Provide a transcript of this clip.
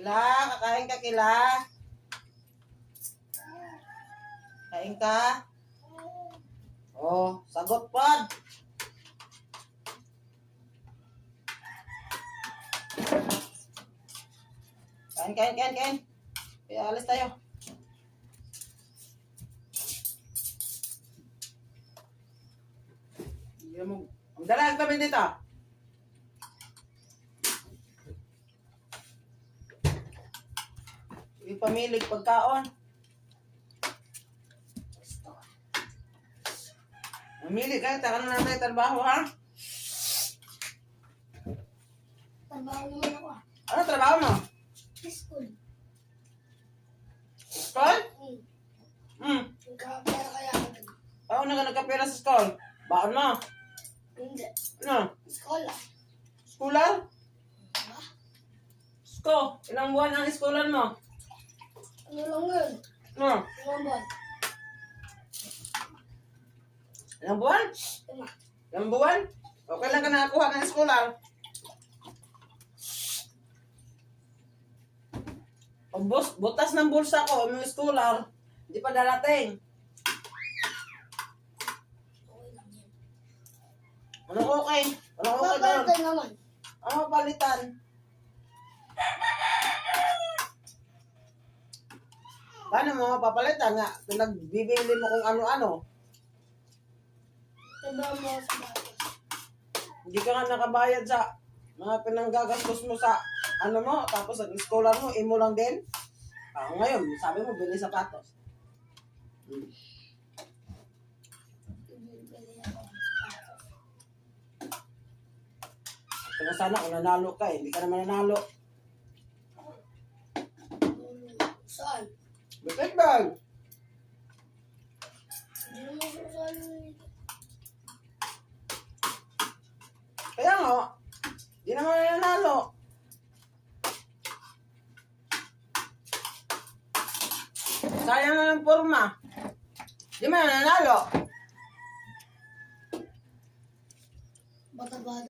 Kila, kakain ka, Kila. Kain ka. Oh, sagot pod. Kain. Kaya alis tayo. Ang dalag kami dito. Ipamilig pagkaon. Mamili kayo, taka na natin trabaho, ha? Trabaho naman ako. Ano trabaho mo? School. School? Nagkakapera kaya ako. Paano ka nagkapira sa school? Baon mo? Hindi. Ano? School ah. Schooler? Sko, ilang buwan ang schoolan mo? Ano lang yun? Ano? 5 buwan. Ilang buwan? 5. Ilang buwan? Okay lang ka nakakuha ng schooler. Pag butas ng bulsa ko, yung schooler, hindi pa darating. Okay lang yan. Anong okay? Anong okay doon? Papalitan naman. Ano palitan? Paano mo mapapalitan nga? Kung nagbibili mo kung ano-ano, Trabaho mo ako sa bahay. hindi ka nga nakabayad sa mga pinanggagastos mo sa ano mo, tapos ang scholar mo, imo lang din. Ngayon, sabi mo, bili sapatos. Bibili ako. Kaya sana kung nanalo ka, hindi ka naman nanalo. Saan? Bakit ba? Hindi naman sa saan. Kaya nga, hindi naman nanalo. Sayang na ng forma. Di man nanalo. Bata-bata